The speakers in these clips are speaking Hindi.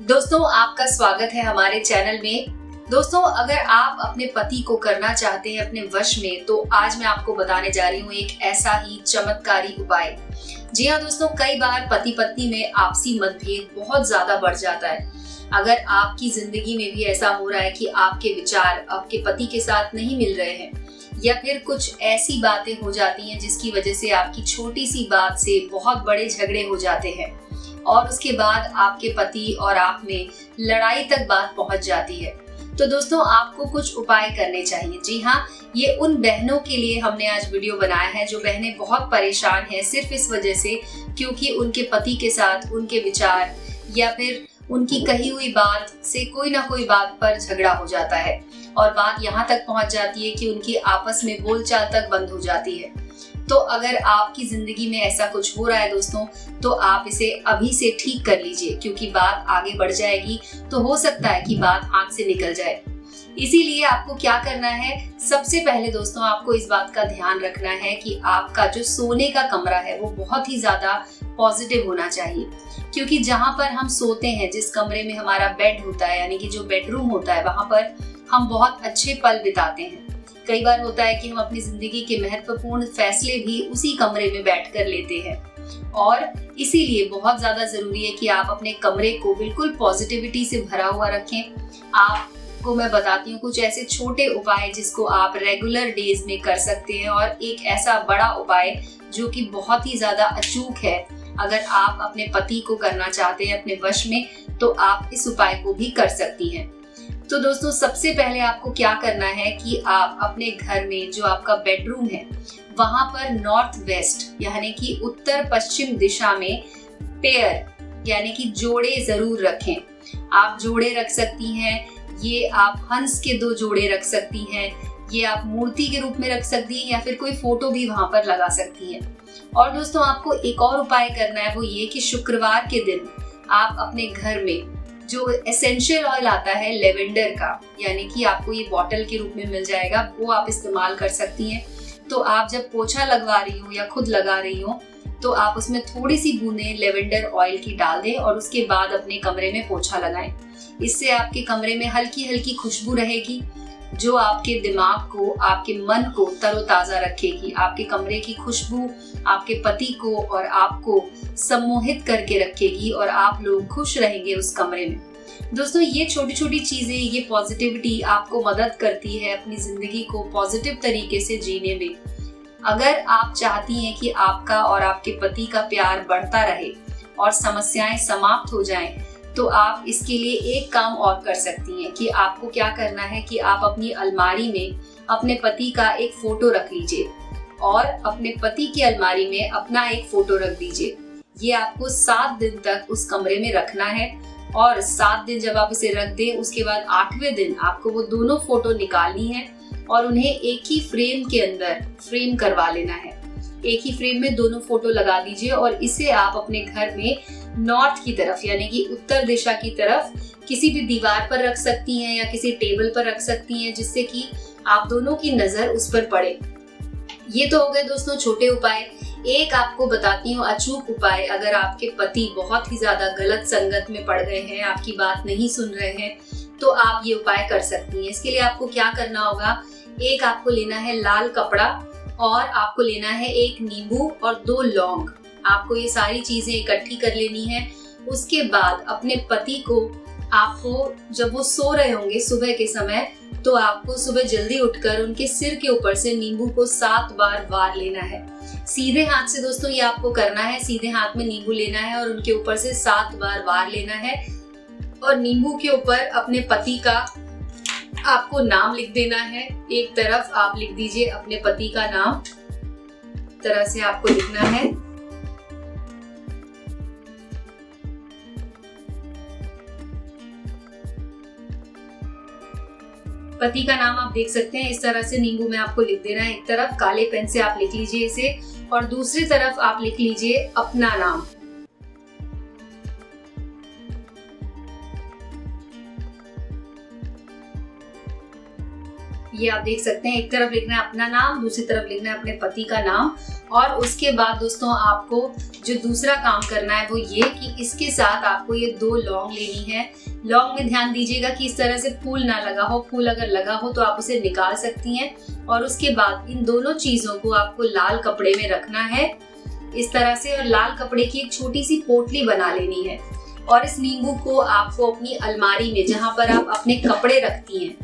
दोस्तों, आपका स्वागत है हमारे चैनल में। दोस्तों, अगर आप अपने पति को करना चाहते हैं अपने वश में, तो आज मैं आपको बताने जा रही हूँ एक ऐसा ही चमत्कारी उपाय। जी हाँ दोस्तों, कई बार पति पत्नी में आपसी मतभेद बहुत ज्यादा बढ़ जाता है। अगर आपकी जिंदगी में भी ऐसा हो रहा है कि आपके विचार आपके पति के साथ नहीं मिल रहे हैं, या फिर कुछ ऐसी बातें हो जाती हैं जिसकी वजह से आपकी छोटी सी बात से बहुत बड़े झगड़े हो जाते हैं और उसके बाद आपके पति और आप में लड़ाई तक बात पहुंच जाती है, तो दोस्तों आपको कुछ उपाय करने चाहिए। जी हाँ, ये उन बहनों के लिए हमने आज वीडियो बनाया है जो बहनें बहुत परेशान हैं सिर्फ इस वजह से क्योंकि उनके पति के साथ उनके विचार या फिर उनकी कही हुई बात से कोई ना कोई बात पर झगड़ा हो जाता है और बात यहाँ तक पहुंच जाती है कि उनकी आपस में बोलचाल तक बंद हो जाती है। तो अगर आपकी जिंदगी में ऐसा कुछ हो रहा है दोस्तों, तो आप इसे अभी से ठीक कर लीजिए, क्योंकि बात आगे बढ़ जाएगी तो हो सकता है कि बात हाथ से निकल जाए। इसीलिए आपको क्या करना है, सबसे पहले दोस्तों आपको इस बात का ध्यान रखना है कि आपका जो सोने का कमरा है वो बहुत ही ज्यादा पॉजिटिव होना चाहिए, क्योंकि जहाँ पर हम सोते हैं, जिस कमरे में हमारा बेड होता है यानी कि जो बेडरूम होता है, वहाँ पर हम बहुत अच्छे पल बिताते हैं। कई बार होता है कि हम अपनी जिंदगी के महत्वपूर्ण फैसले भी उसी कमरे में बैठकर लेते हैं और इसीलिए बहुत ज्यादा जरूरी है कि आप अपने कमरे को बिल्कुल पॉजिटिविटी से भरा हुआ रखें। आपको मैं बताती हूँ कुछ ऐसे छोटे उपाय जिसको आप रेगुलर डेज में कर सकते हैं और एक ऐसा बड़ा उपाय जो कि बहुत ही ज्यादा अचूक है। अगर आप अपने पति को करना चाहते हैं अपने वश में, तो आप इस उपाय को भी कर सकती हैं। तो दोस्तों, सबसे पहले आपको क्या करना है कि आप अपने घर में जो आपका बेडरूम है वहां पर नॉर्थ वेस्ट यानी कि उत्तर पश्चिम दिशा में पेयर यानी कि जोड़े जरूर रखें। आप जोड़े रख सकती हैं, ये आप हंस के 2 जोड़े रख सकती हैं, ये आप मूर्ति के रूप में रख सकती हैं या फिर कोई फोटो भी वहां पर लगा सकती हैं। और दोस्तों आपको एक और उपाय करना है, वो ये कि शुक्रवार के दिन आप अपने घर में जो एसेंशियल ऑयल आता है लेवेंडर का, यानी कि आपको ये बॉटल के रूप में मिल जाएगा, वो आप इस्तेमाल कर सकती हैं। तो आप जब पोछा लगवा रही हो या खुद लगा रही हो, तो आप उसमें थोड़ी सी बूंदें लेवेंडर ऑयल की डाल दें और उसके बाद अपने कमरे में पोछा लगाएं। इससे आपके कमरे में हल्की हल्की खुशबू रहेगी जो आपके दिमाग को, आपके मन को तरोताजा रखेगी। आपके कमरे की खुशबू आपके पति को और आपको सम्मोहित करके रखेगी और आप लोग खुश रहेंगे उस कमरे में। दोस्तों, ये छोटी छोटी चीजें, ये पॉजिटिविटी आपको मदद करती है अपनी जिंदगी को पॉजिटिव तरीके से जीने में। अगर आप चाहती हैं कि आपका और आपके पति का प्यार बढ़ता रहे और समस्याएं समाप्त हो जाएं, तो आप इसके लिए एक काम और कर सकती हैं कि आपको क्या करना है कि आप अपनी अलमारी में अपने पति का एक फोटो रख लीजिए और अपने पति की अलमारी में अपना एक फोटो रख दीजिए। ये आपको 7 दिन तक उस कमरे में रखना है और 7 दिन जब आप इसे रख दें, उसके बाद 8वें दिन आपको वो दोनों फोटो निकालनी है और उन्हें एक ही फ्रेम के अंदर फ्रेम करवा लेना है। एक ही फ्रेम में दोनों फोटो लगा दीजिए और इसे आप अपने घर में नॉर्थ की तरफ यानी कि उत्तर दिशा की तरफ किसी भी दीवार पर रख सकती हैं या किसी टेबल पर रख सकती हैं, जिससे कि आप दोनों की नजर उस पर पड़े। ये तो हो गए दोस्तों छोटे उपाय। एक आपको बताती हूँ अचूक उपाय। अगर आपके पति बहुत ही ज्यादा गलत संगत में पड़ गए हैं, आपकी बात नहीं सुन रहे हैं, तो आप ये उपाय कर सकती हैं। इसके लिए आपको क्या करना होगा, एक आपको लेना है लाल कपड़ा और आपको लेना है एक नींबू और 2 लौंग। आपको ये सारी चीजें इकट्ठी कर लेनी है। उसके बाद अपने पति को, आपको जब वो सो रहे होंगे सुबह के समय, तो आपको सुबह जल्दी उठकर उनके सिर के ऊपर से नींबू को 7 बार वार लेना है। सीधे हाथ से दोस्तों ये आपको करना है, सीधे हाथ में नींबू लेना है और उनके ऊपर से 7 बार वार लेना है और नींबू के ऊपर अपने पति का आपको नाम लिख देना है। एक तरफ आप लिख दीजिए अपने पति का नाम, तरह से आपको लिखना है। पति का नाम आप देख सकते हैं, इस तरह से नींबू में आपको लिख देना है। एक तरफ काले पेन से आप लिख लीजिए इसे और दूसरी तरफ आप लिख लीजिए अपना नाम। ये आप देख सकते हैं, एक तरफ लिखना है अपना नाम, दूसरी तरफ लिखना है अपने पति का नाम। और उसके बाद दोस्तों आपको जो दूसरा काम करना है वो ये कि इसके साथ आपको ये 2 लौंग लेनी है। लौंग में ध्यान दीजिएगा कि इस तरह से फूल ना लगा हो, फूल अगर लगा हो तो आप उसे निकाल सकती हैं। और उसके बाद इन दोनों चीजों को आपको लाल कपड़े में रखना है इस तरह से, और लाल कपड़े की एक छोटी सी पोटली बना लेनी है। और इस नींबू को आपको अपनी अलमारी में, जहां पर आप अपने कपड़े रखती हैं,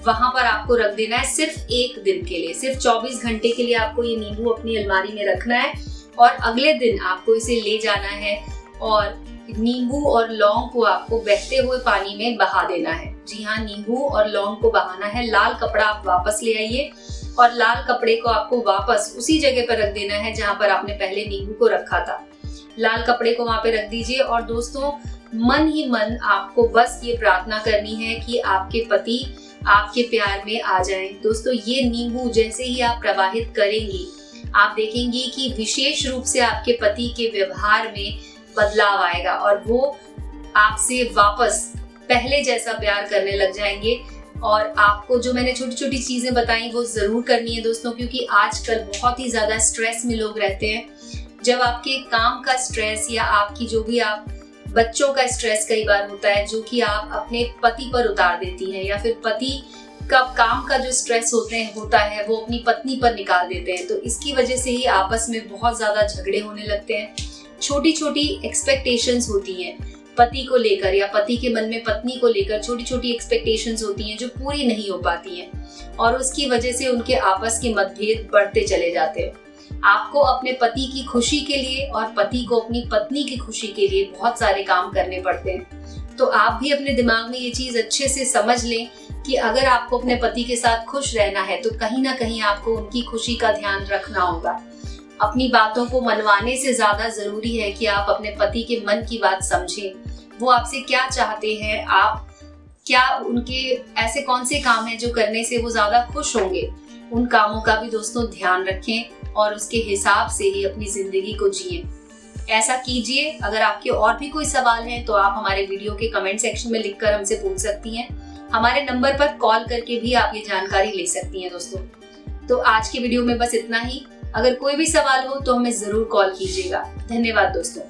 वहां पर आपको रख देना है सिर्फ 1 दिन के लिए। सिर्फ 24 घंटे के लिए आपको ये नींबू अपनी अलमारी में रखना है और अगले दिन आपको इसे ले जाना है और नींबू और लौंग को आपको बहते हुए पानी में बहा देना है। जी हाँ, नींबू और लौंग को बहाना है। लाल कपड़ा आप वापस ले आइए और लाल कपड़े को आपको वापस उसी जगह पर रख देना है जहां पर आपने पहले नींबू को रखा था। लाल कपड़े को वहां पे रख दीजिए और दोस्तों मन ही मन आपको बस ये प्रार्थना करनी है कि आपके पति आपके प्यार में आ जाएं। दोस्तों ये नींबू जैसे ही आप प्रवाहित करेंगी, आप देखेंगी कि विशेष रूप से आपके पति के व्यवहार में बदलाव आएगा और वो आपसे वापस पहले जैसा प्यार करने लग जाएंगे। और आपको जो मैंने छोटी छोटी चीजें बताई वो जरूर करनी है दोस्तों, क्योंकि आजकल बहुत ही ज्यादा स्ट्रेस में लोग रहते हैं। जब आपके काम का स्ट्रेस या आपकी जो भी आप बच्चों का स्ट्रेस कई बार होता है जो कि आप अपने पति पर उतार देती हैं, या फिर पति का काम का जो स्ट्रेस होता है वो अपनी पत्नी पर निकाल देते हैं, तो इसकी वजह से ही आपस में बहुत ज्यादा झगड़े होने लगते हैं। छोटी छोटी एक्सपेक्टेशंस होती हैं पति को लेकर, या पति के मन में पत्नी को लेकर छोटी छोटी एक्सपेक्टेशंस होती हैं जो पूरी नहीं हो पाती हैं और उसकी वजह से उनके आपस के मतभेद बढ़ते चले जाते हैं। आपको अपने पति की खुशी के लिए और पति को अपनी पत्नी की खुशी के लिए बहुत सारे काम करने पड़ते हैं। तो आप भी अपने दिमाग में ये चीज अच्छे से समझ लें कि अगर आपको अपने पति के साथ खुश रहना है तो कहीं ना कहीं आपको उनकी खुशी का ध्यान रखना होगा। अपनी बातों को मनवाने से ज्यादा जरूरी है कि आप अपने पति के मन की बात समझें। वो आपसे क्या चाहते हैं, आप क्या उनके ऐसे कौन से काम हैं जो करने से वो ज्यादा खुश होंगे, उन कामों का भी दोस्तों ध्यान रखें और उसके हिसाब से ही अपनी जिंदगी को जिए। ऐसा कीजिए। अगर आपके और भी कोई सवाल हैं तो आप हमारे वीडियो के कमेंट सेक्शन में लिखकर हमसे पूछ सकती हैं। हमारे नंबर पर कॉल करके भी आप ये जानकारी ले सकती हैं दोस्तों। तो आज की वीडियो में बस इतना ही। अगर कोई भी सवाल हो तो हमें जरूर कॉल कीजिएगा। धन्यवाद दोस्तों।